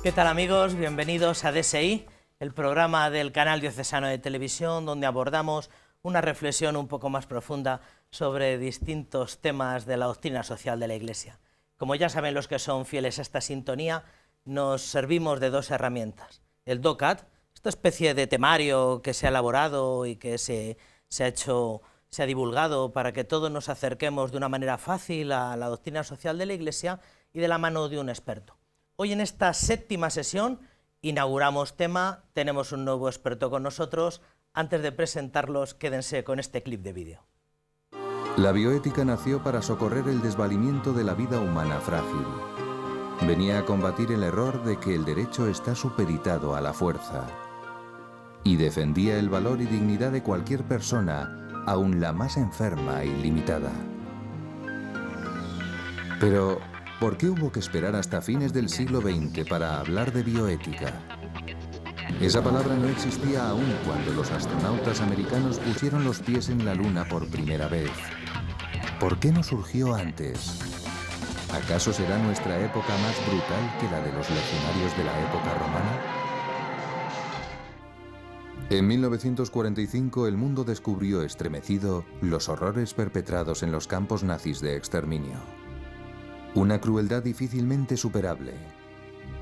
¿Qué tal, amigos? Bienvenidos a DSI, el programa del canal diocesano de televisión, donde abordamos una reflexión un poco más profunda sobre distintos temas de la doctrina social de la Iglesia. Como ya saben los que son fieles a esta sintonía, nos servimos de dos herramientas. El DOCAT, esta especie de temario que se ha elaborado y que se ha divulgado para que todos nos acerquemos de una manera fácil a la doctrina social de la Iglesia y de la mano de un experto. Hoy en esta séptima sesión inauguramos tema, tenemos un nuevo experto con nosotros. Antes de presentarlos, quédense con este clip de vídeo. La bioética nació para socorrer el desvalimiento de la vida humana frágil. Venía a combatir el error de que el derecho está supeditado a la fuerza. Y defendía el valor y dignidad de cualquier persona, aun la más enferma y limitada. Pero, ¿por qué hubo que esperar hasta fines del siglo XX para hablar de bioética? Esa palabra no existía aún cuando los astronautas americanos pusieron los pies en la Luna por primera vez. ¿Por qué no surgió antes? ¿Acaso será nuestra época más brutal que la de los legionarios de la época romana? En 1945 el mundo descubrió estremecido los horrores perpetrados en los campos nazis de exterminio. Una crueldad difícilmente superable.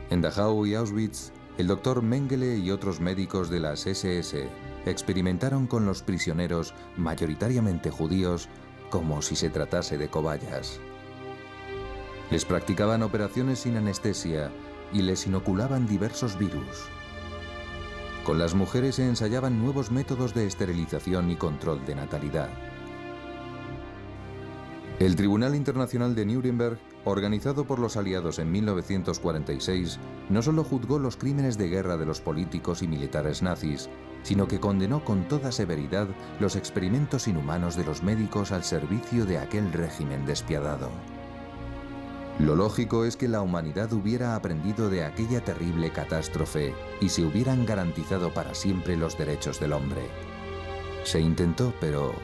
En Dachau y Auschwitz, el doctor Mengele y otros médicos de las SS experimentaron con los prisioneros, mayoritariamente judíos, como si se tratase de cobayas. Les practicaban operaciones sin anestesia y les inoculaban diversos virus. Con las mujeres se ensayaban nuevos métodos de esterilización y control de natalidad. El Tribunal Internacional de Nuremberg, organizado por los aliados en 1946, no solo juzgó los crímenes de guerra de los políticos y militares nazis, sino que condenó con toda severidad los experimentos inhumanos de los médicos al servicio de aquel régimen despiadado. Lo lógico es que la humanidad hubiera aprendido de aquella terrible catástrofe y se hubieran garantizado para siempre los derechos del hombre. Se intentó, pero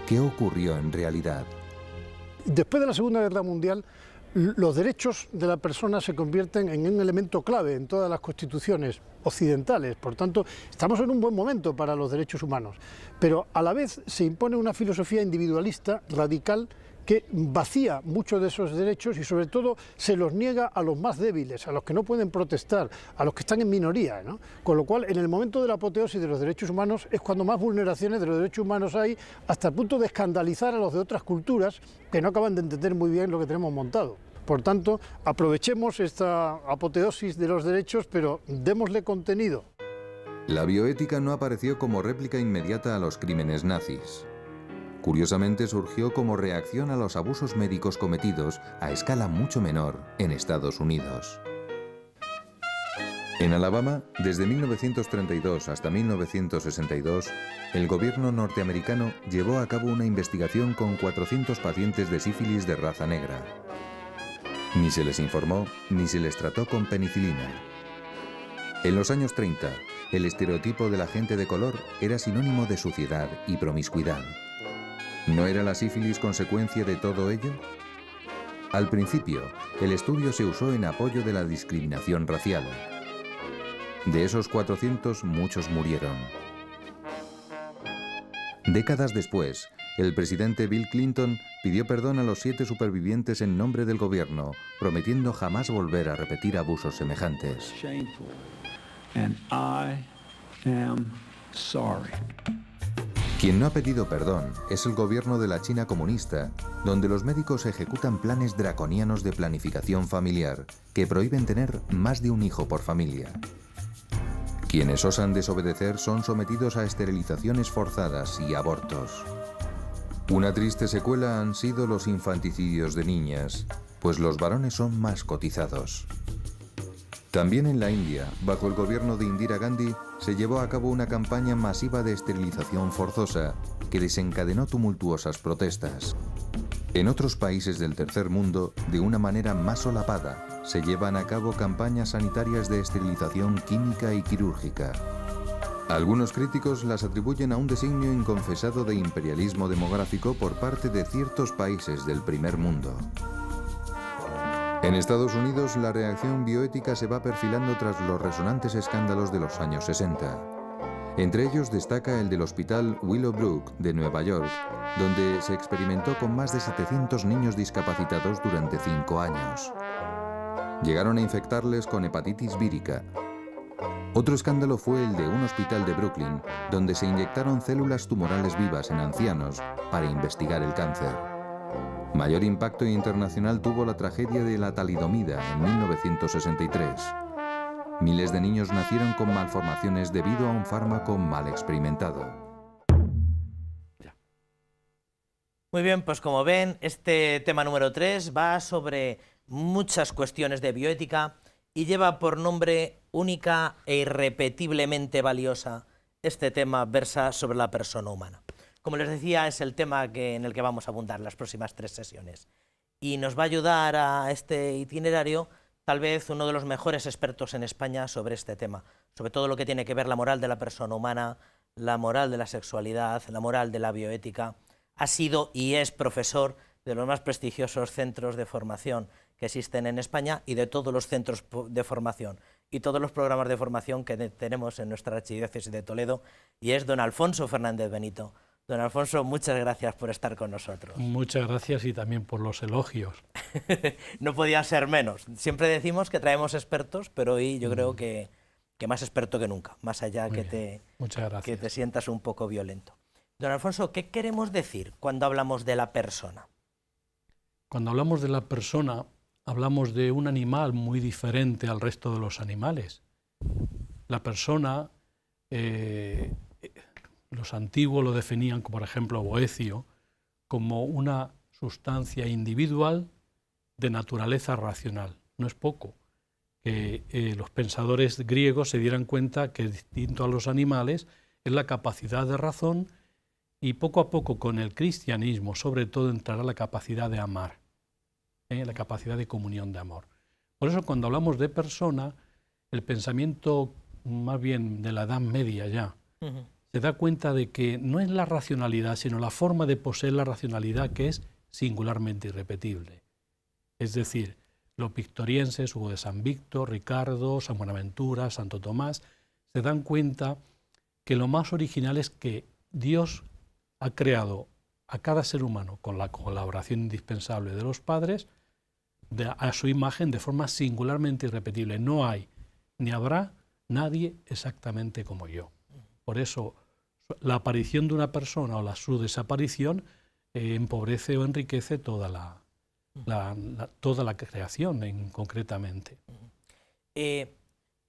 ¿qué ocurrió en realidad? Después de la Segunda Guerra Mundial, los derechos de la persona se convierten en un elemento clave en todas las constituciones occidentales. Por tanto, estamos en un buen momento para los derechos humanos. Pero a la vez se impone una filosofía individualista, radical, que vacía muchos de esos derechos y sobre todo se los niega a los más débiles, a los que no pueden protestar, a los que están en minoría, ¿no? Con lo cual, en el momento de la apoteosis de los derechos humanos es cuando más vulneraciones de los derechos humanos hay, hasta el punto de escandalizar a los de otras culturas que no acaban de entender muy bien lo que tenemos montado. Por tanto, aprovechemos esta apoteosis de los derechos, pero démosle contenido. La bioética no apareció como réplica inmediata a los crímenes nazis. Curiosamente surgió como reacción a los abusos médicos cometidos a escala mucho menor en Estados Unidos. En Alabama, desde 1932 hasta 1962, el gobierno norteamericano llevó a cabo una investigación con 400 pacientes de sífilis de raza negra. Ni se les informó ni se les trató con penicilina. En los años 30, el estereotipo de la gente de color era sinónimo de suciedad y promiscuidad. ¿No era la sífilis consecuencia de todo ello? Al principio, el estudio se usó en apoyo de la discriminación racial. De esos 400, muchos murieron. Décadas después, el presidente Bill Clinton pidió perdón a los 7 supervivientes en nombre del gobierno, prometiendo jamás volver a repetir abusos semejantes. And I am sorry. Quien no ha pedido perdón es el gobierno de la China comunista, donde los médicos ejecutan planes draconianos de planificación familiar que prohíben tener más de un hijo por familia. Quienes osan desobedecer son sometidos a esterilizaciones forzadas y abortos. Una triste secuela han sido los infanticidios de niñas, pues los varones son más cotizados. También en la India, bajo el gobierno de Indira Gandhi, se llevó a cabo una campaña masiva de esterilización forzosa que desencadenó tumultuosas protestas. En otros países del tercer mundo, de una manera más solapada, se llevan a cabo campañas sanitarias de esterilización química y quirúrgica. Algunos críticos las atribuyen a un designio inconfesado de imperialismo demográfico por parte de ciertos países del primer mundo. En Estados Unidos, la reacción bioética se va perfilando tras los resonantes escándalos de los años 60. Entre ellos destaca el del Hospital Willowbrook de Nueva York, donde se experimentó con más de 700 niños discapacitados durante 5 años. Llegaron a infectarles con hepatitis vírica. Otro escándalo fue el de un hospital de Brooklyn, donde se inyectaron células tumorales vivas en ancianos para investigar el cáncer. Mayor impacto internacional tuvo la tragedia de la talidomida en 1963. Miles de niños nacieron con malformaciones debido a un fármaco mal experimentado. Muy bien, pues como ven, este tema número 3 va sobre muchas cuestiones de bioética y lleva por nombre única e irrepetiblemente valiosa. Este tema versa sobre la persona humana. Como les decía, es el tema en el que vamos a abundar las próximas 3 sesiones. Y nos va a ayudar a este itinerario tal vez uno de los mejores expertos en España sobre este tema, sobre todo lo que tiene que ver la moral de la persona humana, la moral de la sexualidad, la moral de la bioética. Ha sido y es profesor de los más prestigiosos centros de formación que existen en España y de todos los centros de formación y todos los programas de formación que tenemos en nuestra archidiócesis de Toledo, y es don Alfonso Fernández Benito. Don Alfonso, muchas gracias por estar con nosotros. Muchas gracias y también por los elogios. No podía ser menos. Siempre decimos que traemos expertos, pero hoy yo creo que más experto que nunca, más allá Muchas gracias. que te sientas un poco violento. Don Alfonso, ¿qué queremos decir cuando hablamos de la persona? Cuando hablamos de la persona, hablamos de un animal muy diferente al resto de los animales. La persona, los antiguos lo definían, por ejemplo, Boecio, como una sustancia individual de naturaleza racional. No es poco que los pensadores griegos se dieran cuenta que, distinto a los animales, es la capacidad de razón, y poco a poco con el cristianismo, sobre todo, entrará la capacidad de amar, la capacidad de comunión de amor. Por eso, cuando hablamos de persona, el pensamiento más bien de la Edad Media ya, se da cuenta de que no es la racionalidad, sino la forma de poseer la racionalidad que es singularmente irrepetible. Es decir, los victorienses, Hugo de San Víctor, Ricardo, San Buenaventura, Santo Tomás, se dan cuenta que lo más original es que Dios ha creado a cada ser humano con la colaboración indispensable de los padres a su imagen de forma singularmente irrepetible. No hay ni habrá nadie exactamente como yo. Por eso la aparición de una persona o su desaparición empobrece o enriquece toda la creación concretamente.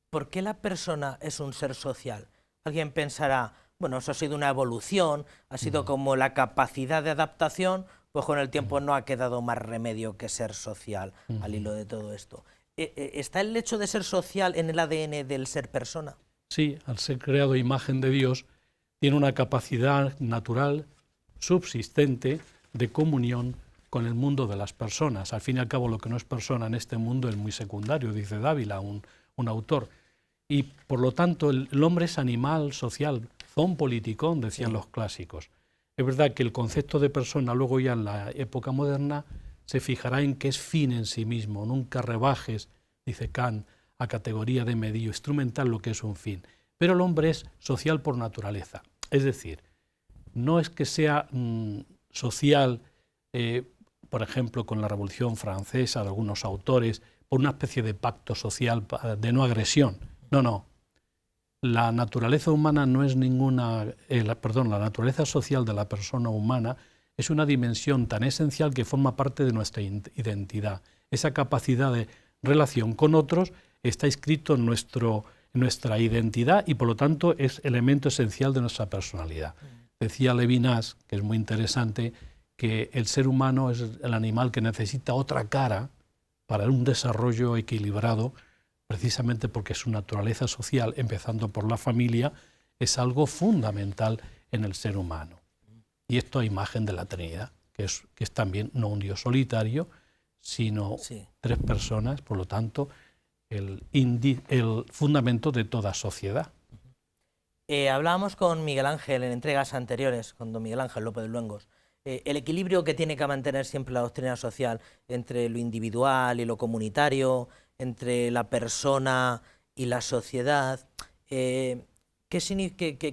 ¿Por qué la persona es un ser social? Alguien pensará, bueno, eso ha sido una evolución, ha sido como la capacidad de adaptación, pues con el tiempo no ha quedado más remedio que ser social al hilo de todo esto. ¿Está el hecho de ser social en el ADN del ser persona? Sí, al ser creado a imagen de Dios, tiene una capacidad natural, subsistente, de comunión con el mundo de las personas. Al fin y al cabo, lo que no es persona en este mundo es muy secundario, dice Dávila, un autor. Y por lo tanto, el hombre es animal social, zoon politikon, decían los clásicos. Es verdad que el concepto de persona, luego ya en la época moderna, se fijará en que es fin en sí mismo. Nunca rebajes, dice Kant, a categoría de medio instrumental lo que es un fin. Pero el hombre es social por naturaleza. Es decir, no es que sea social, por ejemplo, con la Revolución Francesa, de algunos autores, por una especie de pacto social de no agresión. No, no. La naturaleza humana no es ninguna... la naturaleza social de la persona humana es una dimensión tan esencial que forma parte de nuestra identidad. Esa capacidad de relación con otros está inscrito en nuestra identidad y por lo tanto es elemento esencial de nuestra personalidad. Decía Levinas, que es muy interesante, que el ser humano es el animal que necesita otra cara para un desarrollo equilibrado, precisamente porque su naturaleza social, empezando por la familia, es algo fundamental en el ser humano. Y esto a imagen de la Trinidad, que es también no un Dios solitario, sino tres personas, por lo tanto, el fundamento de toda sociedad. Hablábamos con Miguel Ángel en entregas anteriores, con don Miguel Ángel López de Luengos, el equilibrio que tiene que mantener siempre la doctrina social entre lo individual y lo comunitario, entre la persona y la sociedad, ¿qué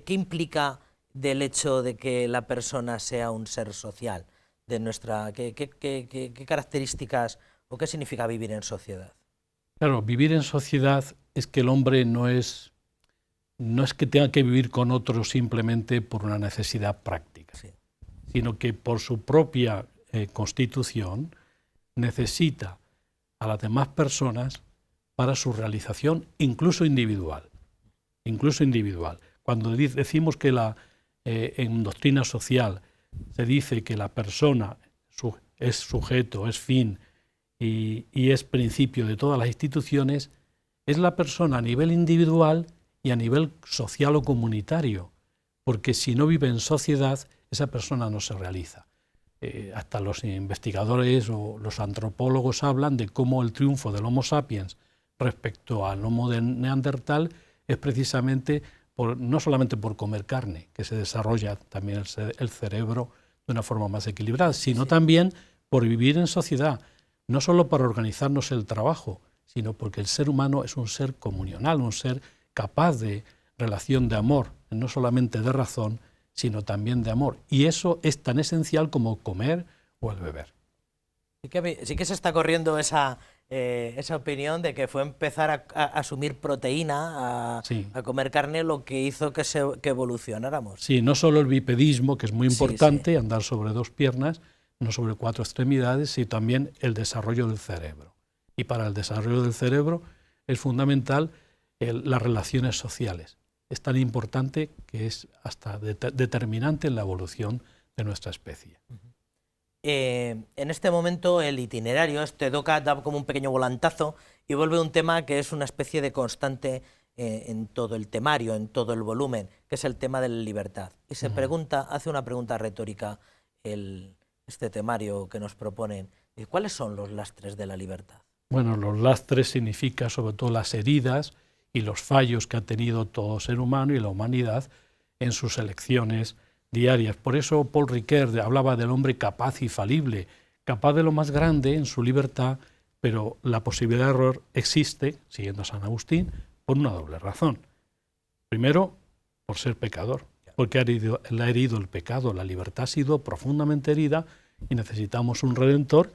implica del hecho de que la persona sea un ser social? ¿Qué características o qué significa vivir en sociedad? Claro, vivir en sociedad es que el hombre no es que tenga que vivir con otros simplemente por una necesidad práctica, sí, sino que por su propia constitución necesita a las demás personas para su realización, incluso individual. Incluso individual. Cuando decimos que en doctrina social se dice que la persona es sujeto, es fin y es principio de todas las instituciones, es la persona a nivel individual y a nivel social o comunitario, porque si no vive en sociedad, esa persona no se realiza. Hasta los investigadores o los antropólogos hablan de cómo el triunfo del Homo sapiens respecto al Homo de Neandertal es precisamente no solamente por comer carne, que se desarrolla también el cerebro de una forma más equilibrada, sino también por vivir en sociedad, no solo para organizarnos el trabajo, sino porque el ser humano es un ser comunional, un ser capaz de relación de amor, no solamente de razón, sino también de amor. Y eso es tan esencial como comer o el beber. Sí que se está corriendo esa opinión de que fue empezar a asumir proteína, a comer carne, lo que hizo que evolucionáramos. Sí, no solo el bipedismo, que es muy importante, andar sobre dos piernas, no sobre cuatro extremidades, sino también el desarrollo del cerebro. Y para el desarrollo del cerebro es fundamental las relaciones sociales. Es tan importante que es hasta determinante en la evolución de nuestra especie. En este momento el itinerario, da como un pequeño volantazo y vuelve a un tema que es una especie de constante en todo el temario, en todo el volumen, que es el tema de la libertad. Y se hace una pregunta retórica este temario que nos proponen. ¿Cuáles son los lastres de la libertad? Bueno, los lastres significa sobre todo las heridas y los fallos que ha tenido todo ser humano y la humanidad en sus elecciones diarias. Por eso Paul Ricoeur hablaba del hombre capaz y falible, capaz de lo más grande en su libertad, pero la posibilidad de error existe, siguiendo a San Agustín, por una doble razón. Primero, por ser pecador, porque le ha herido el pecado, la libertad ha sido profundamente herida y necesitamos un Redentor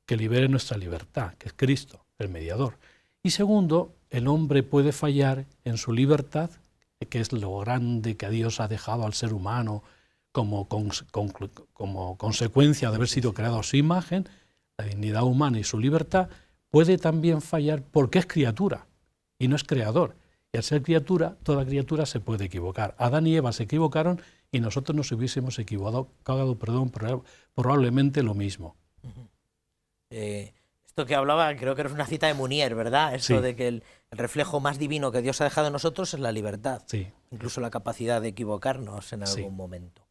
que libere nuestra libertad, que es Cristo, el mediador. Y segundo, el hombre puede fallar en su libertad, que es lo grande que Dios ha dejado al ser humano como consecuencia de haber sido creado a su imagen, la dignidad humana y su libertad, puede también fallar porque es criatura y no es creador. Y al ser criatura, toda criatura se puede equivocar. Adán y Eva se equivocaron y nosotros nos hubiésemos equivocado, probablemente lo mismo. Esto que hablaba, creo que era una cita de Munier, ¿verdad? Eso de que el reflejo más divino que Dios ha dejado en nosotros es la libertad. Sí. Incluso la capacidad de equivocarnos en algún momento.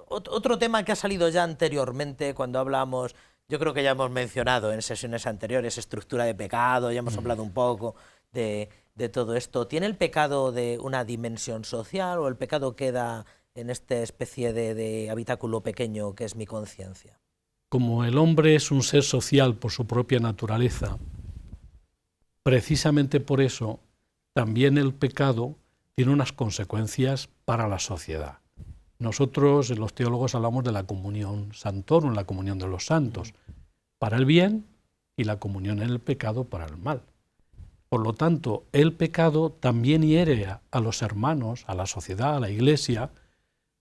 Otro tema que ha salido ya anteriormente cuando hablamos, yo creo que ya hemos mencionado en sesiones anteriores, estructura de pecado, ya hemos hablado un poco de todo esto. ¿Tiene el pecado de una dimensión social o el pecado queda en esta especie de habitáculo pequeño que es mi conciencia? Como el hombre es un ser social por su propia naturaleza, precisamente por eso también el pecado tiene unas consecuencias para la sociedad. Nosotros, los teólogos, hablamos de la comunión santorum, la comunión de los santos, para el bien y la comunión en el pecado para el mal. Por lo tanto, el pecado también hiere a los hermanos, a la sociedad, a la Iglesia,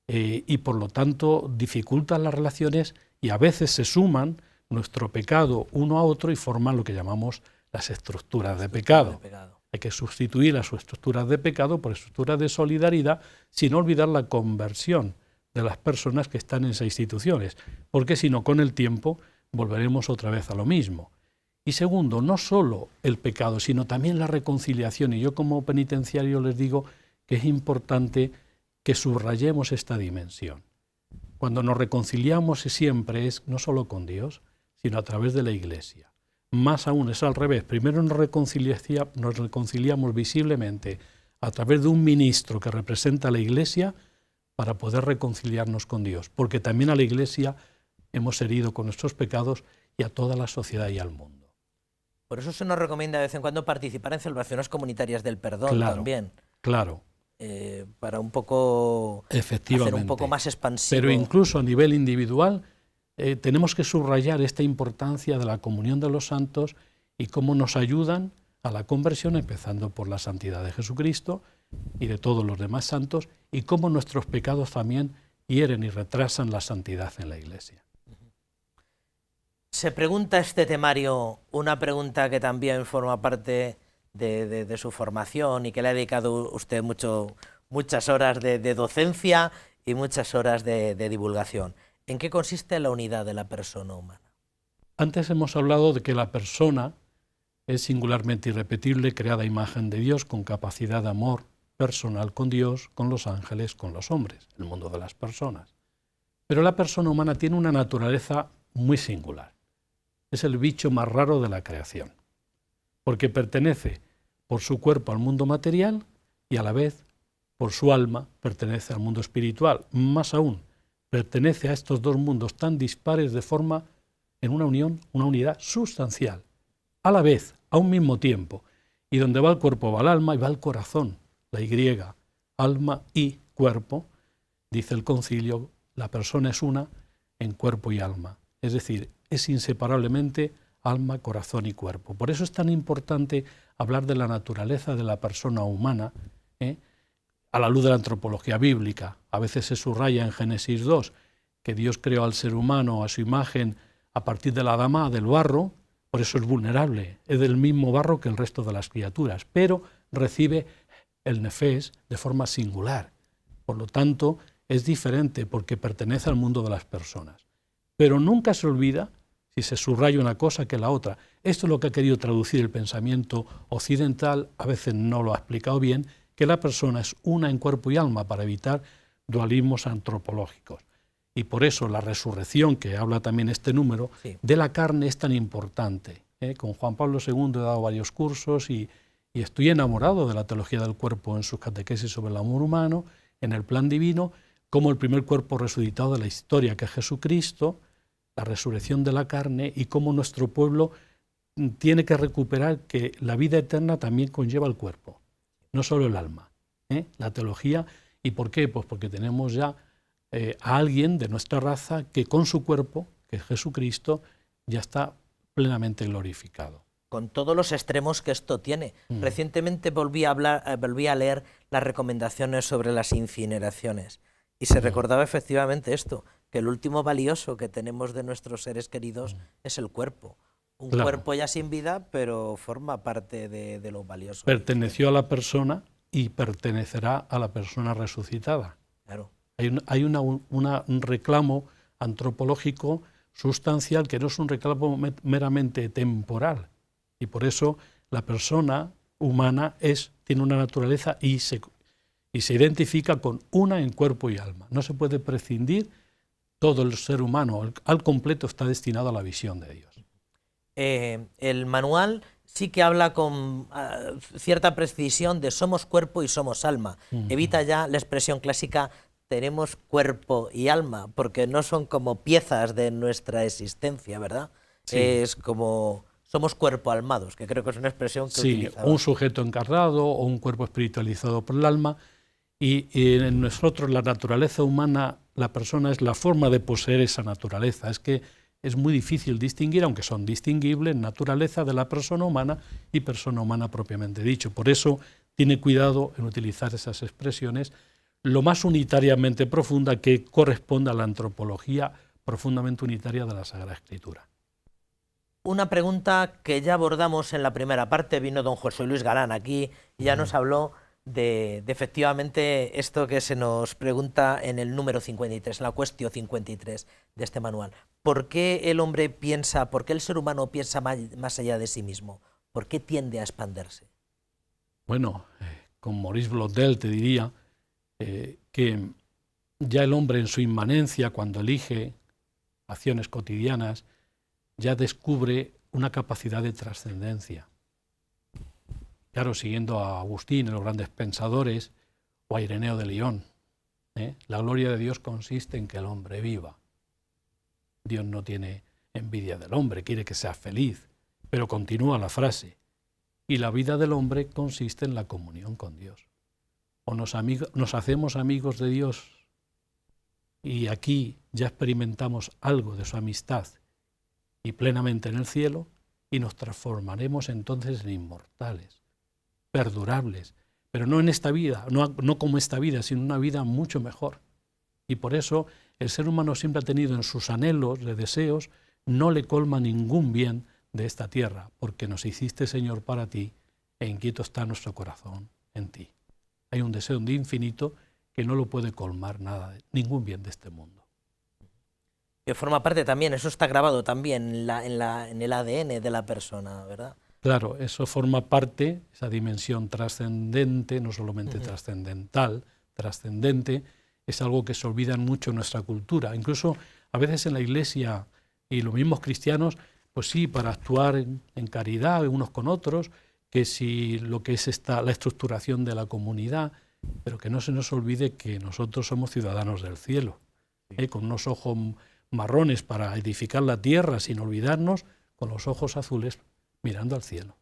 y por lo tanto dificulta las relaciones y a veces se suman nuestro pecado uno a otro y forman lo que llamamos las estructuras de pecado. Hay que sustituir las estructuras de pecado por estructuras de solidaridad sin olvidar la conversión de las personas que están en esas instituciones, porque si no, con el tiempo volveremos otra vez a lo mismo. Y segundo, no solo el pecado, sino también la reconciliación. Y yo como penitenciario les digo que es importante que subrayemos esta dimensión. Cuando nos reconciliamos siempre es no solo con Dios, sino a través de la Iglesia. Más aún es al revés. Primero nos reconciliamos visiblemente a través de un ministro que representa a la Iglesia para poder reconciliarnos con Dios, porque también a la Iglesia hemos herido con nuestros pecados y a toda la sociedad y al mundo. Por eso se nos recomienda de vez en cuando participar en celebraciones comunitarias del perdón también. Claro. Para un poco hacer un poco más expansivo. Pero incluso a nivel individual tenemos que subrayar esta importancia de la comunión de los santos y cómo nos ayudan a la conversión, empezando por la santidad de Jesucristo y de todos los demás santos, y cómo nuestros pecados también hieren y retrasan la santidad en la Iglesia. Se pregunta este temario, una pregunta que también forma parte de su formación y que le ha dedicado usted muchas horas de docencia y muchas horas de divulgación. ¿En qué consiste la unidad de la persona humana? Antes hemos hablado de que la persona es singularmente irrepetible, creada a imagen de Dios, con capacidad de amor personal con Dios, con los ángeles, con los hombres, el mundo de las personas. Pero la persona humana tiene una naturaleza muy singular. Es el bicho más raro de la creación, porque pertenece por su cuerpo al mundo material y a la vez por su alma pertenece al mundo espiritual. Más aún, pertenece a estos dos mundos tan dispares de forma en una unión, una unidad sustancial, a la vez, a un mismo tiempo. Y donde va el cuerpo va el alma y va el corazón, la Y, alma y cuerpo. Dice el concilio, la persona es una en cuerpo y alma. Es decir, es inseparablemente alma, corazón y cuerpo. Por eso es tan importante hablar de la naturaleza de la persona humana, a la luz de la antropología bíblica. A veces se subraya en Génesis 2 que Dios creó al ser humano a su imagen a partir de la dama, del barro, por eso es vulnerable, es del mismo barro que el resto de las criaturas, pero recibe el nefés de forma singular. Por lo tanto, es diferente porque pertenece al mundo de las personas. Pero nunca se olvida, si se subraya una cosa, que la otra. Esto es lo que ha querido traducir el pensamiento occidental, a veces no lo ha explicado bien, que la persona es una en cuerpo y alma para evitar dualismos antropológicos. Y por eso la resurrección, que habla también este número, de la carne es tan importante. Con Juan Pablo II he dado varios cursos y estoy enamorado de la teología del cuerpo en sus catequesis sobre el amor humano, en el plan divino, como el primer cuerpo resucitado de la historia, que es Jesucristo, la resurrección de la carne, y cómo nuestro pueblo tiene que recuperar que la vida eterna también conlleva el cuerpo, no solo el alma. La teología, ¿y por qué? Pues porque tenemos ya a alguien de nuestra raza que con su cuerpo, que es Jesucristo, ya está plenamente glorificado. Con todos los extremos que esto tiene. Recientemente volví a leer las recomendaciones sobre las incineraciones y se recordaba efectivamente esto, que el último valioso que tenemos de nuestros seres queridos es el cuerpo. Un cuerpo ya sin vida, pero forma parte de lo valioso. Perteneció a la persona y pertenecerá a la persona resucitada. Claro. Hay un reclamo antropológico sustancial que no es un reclamo meramente temporal. Y por eso la persona humana tiene una naturaleza y se identifica con una en cuerpo y alma. No se puede prescindir, todo el ser humano al completo está destinado a la visión de Dios. El manual sí que habla con cierta precisión de somos cuerpo y somos alma. Evita ya la expresión clásica tenemos cuerpo y alma, porque no son como piezas de nuestra existencia, ¿verdad? Sí. Es como somos cuerpo almados, que creo que es una expresión que utilizaba. Un sujeto encarnado o un cuerpo espiritualizado por el alma. Y en nosotros, la naturaleza humana, la persona es la forma de poseer esa naturaleza. Es que es muy difícil distinguir, aunque son distinguibles, naturaleza de la persona humana y persona humana propiamente dicho. Por eso tiene cuidado en utilizar esas expresiones lo más unitariamente profunda que corresponde a la antropología profundamente unitaria de la Sagrada Escritura. Una pregunta que ya abordamos en la primera parte, vino don José Luis Galán aquí y ya nos habló de efectivamente esto que se nos pregunta en el número 53, en la cuestión 53 de este manual. ¿Por qué el hombre piensa, por qué el ser humano piensa más allá de sí mismo? ¿Por qué tiende a expandirse? Bueno, con Maurice Blondel te diría que ya el hombre en su inmanencia, cuando elige acciones cotidianas, ya descubre una capacidad de trascendencia. Claro, siguiendo a Agustín, los grandes pensadores, o a Ireneo de León, La gloria de Dios consiste en que el hombre viva. Dios no tiene envidia del hombre, quiere que sea feliz, pero continúa la frase. Y la vida del hombre consiste en la comunión con Dios. O nos hacemos amigos de Dios y aquí ya experimentamos algo de su amistad y plenamente en el cielo, y nos transformaremos entonces en inmortales, perdurables, pero no en esta vida, no como esta vida, sino una vida mucho mejor. Y por eso el ser humano siempre ha tenido en sus anhelos, de deseos, no le colma ningún bien de esta tierra, porque nos hiciste, Señor, para ti, e inquieto está nuestro corazón en ti. Hay un deseo de infinito que no lo puede colmar nada, ningún bien de este mundo. Que forma parte también, eso está grabado también en el ADN de la persona, ¿verdad? Claro, eso forma parte, esa dimensión trascendente, no solamente trascendental, trascendente, es algo que se olvida mucho en nuestra cultura. Incluso a veces en la Iglesia y los mismos cristianos, pues sí, para actuar en caridad unos con otros, que si lo que es la estructuración de la comunidad, pero que no se nos olvide que nosotros somos ciudadanos del cielo, con unos ojos marrones para edificar la tierra sin olvidarnos, con los ojos azules mirando al cielo.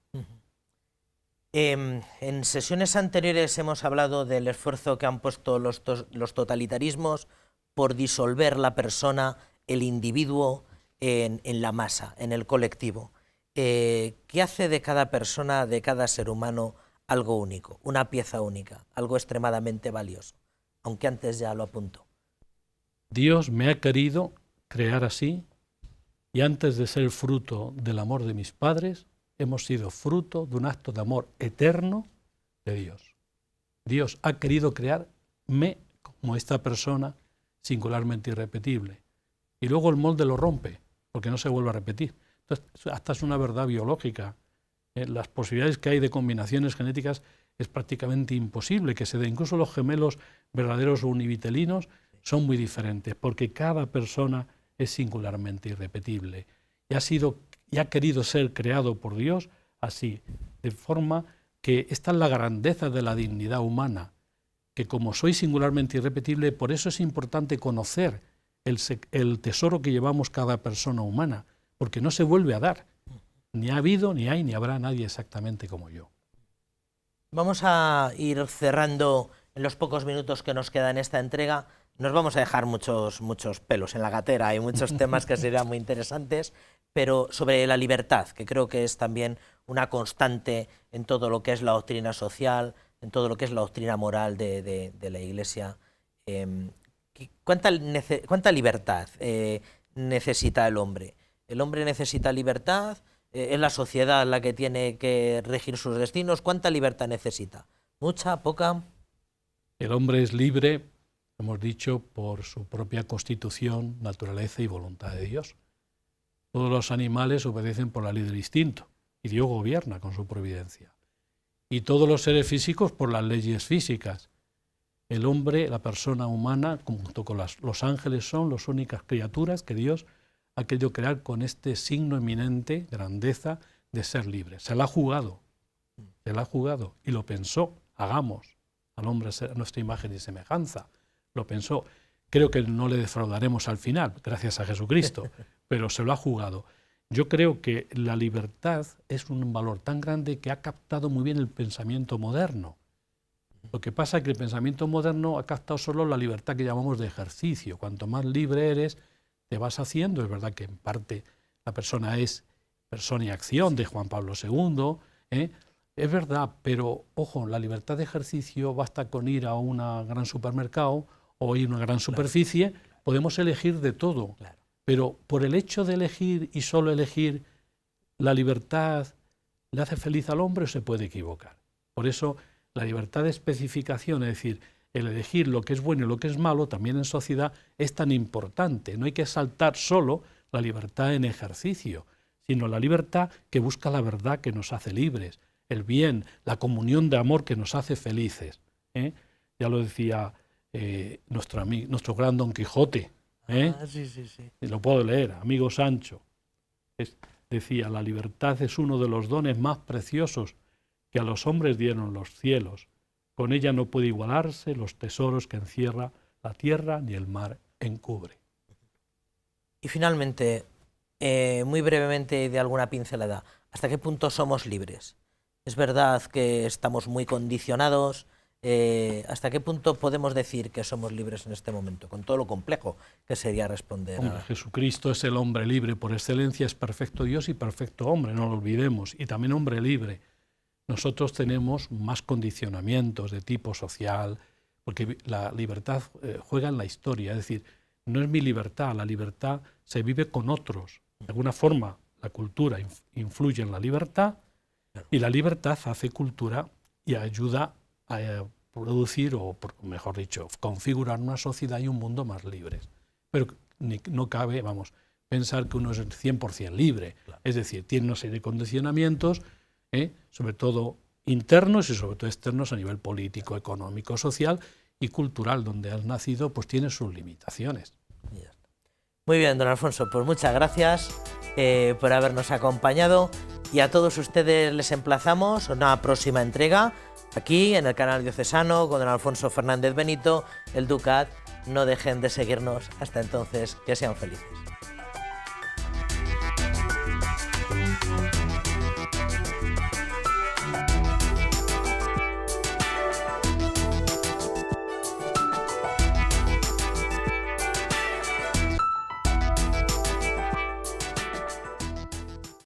En sesiones anteriores hemos hablado del esfuerzo que han puesto los totalitarismos por disolver la persona, el individuo, en la masa, en el colectivo. ¿Qué hace de cada persona, de cada ser humano, algo único, una pieza única, algo extremadamente valioso? Aunque antes ya lo apuntó. Dios me ha querido crear así, y antes de ser fruto del amor de mis padres, hemos sido fruto de un acto de amor eterno de Dios. Dios ha querido crearme como esta persona singularmente irrepetible. Y luego el molde lo rompe, porque no se vuelve a repetir. Entonces, hasta es una verdad biológica. Las posibilidades que hay de combinaciones genéticas es prácticamente imposible que se dé. Incluso los gemelos verdaderos o univitelinos son muy diferentes, porque cada persona es singularmente irrepetible y ha querido ser creado por Dios así, de forma que esta es la grandeza de la dignidad humana, que como soy singularmente irrepetible, por eso es importante conocer el tesoro que llevamos cada persona humana, porque no se vuelve a dar. Ni ha habido, ni hay, ni habrá nadie exactamente como yo. Vamos a ir cerrando en los pocos minutos que nos queda en esta entrega. Nos vamos a dejar muchos pelos en la gatera, hay muchos temas que serían muy interesantes, pero sobre la libertad, que creo que es también una constante en todo lo que es la doctrina social, en todo lo que es la doctrina moral de la Iglesia. ¿Cuánta libertad necesita el hombre? ¿El hombre necesita libertad? ¿Es la sociedad la que tiene que regir sus destinos? ¿Cuánta libertad necesita? ¿Mucha? ¿Poca? El hombre es libre, hemos dicho, por su propia constitución, naturaleza y voluntad de Dios. Todos los animales obedecen por la ley del instinto y Dios gobierna con su providencia. Y todos los seres físicos por las leyes físicas. El hombre, la persona humana, junto con los ángeles, son las únicas criaturas que Dios ha querido crear con este signo eminente, grandeza, de ser libre. Se la ha jugado y lo pensó, hagamos al hombre a nuestra imagen y semejanza. Lo pensó. Creo que no le defraudaremos al final, gracias a Jesucristo, pero se lo ha jugado. Yo creo que la libertad es un valor tan grande que ha captado muy bien el pensamiento moderno. Lo que pasa es que el pensamiento moderno ha captado solo la libertad que llamamos de ejercicio. Cuanto más libre eres, te vas haciendo. Es verdad que en parte la persona es persona y acción de Juan Pablo II, es verdad, pero ojo, la libertad de ejercicio basta con ir a un gran supermercado o ir a una gran superficie, podemos elegir de todo. Claro. Pero por el hecho de elegir y solo elegir, ¿la libertad le hace feliz al hombre o se puede equivocar? Por eso la libertad de especificación, es decir, el elegir lo que es bueno y lo que es malo, también en sociedad, es tan importante. No hay que saltar solo la libertad en ejercicio, sino la libertad que busca la verdad que nos hace libres, el bien, la comunión de amor que nos hace felices. Ya lo decía nuestro gran Don Quijote. Sí. Lo puedo leer, amigo Sancho. Decía, la libertad es uno de los dones más preciosos que a los hombres dieron los cielos. Con ella no puede igualarse los tesoros que encierra la tierra ni el mar encubre. Y finalmente, muy brevemente y de alguna pincelada, ¿hasta qué punto somos libres? Es verdad que estamos muy condicionados. ¿Hasta qué punto podemos decir que somos libres en este momento? Con todo lo complejo que sería responder. Hombre, Jesucristo es el hombre libre por excelencia, es perfecto Dios y perfecto hombre, no lo olvidemos, y también hombre libre. Nosotros tenemos más condicionamientos de tipo social, porque la libertad juega en la historia, es decir, no es mi libertad, la libertad se vive con otros. De alguna forma, la cultura influye en la libertad y la libertad hace cultura y ayuda a producir, o mejor dicho, configurar una sociedad y un mundo más libres. Pero no cabe, pensar que uno es 100% libre. Claro. Es decir, tiene una serie de condicionamientos, sobre todo internos y sobre todo externos a nivel político, económico, social y cultural. Donde has nacido, pues tiene sus limitaciones. Muy bien, don Alfonso, pues muchas gracias por habernos acompañado, y a todos ustedes les emplazamos a una próxima entrega aquí en el canal diocesano con don Alfonso Fernández Benito, el Ducat. No dejen de seguirnos. Hasta entonces, que sean felices.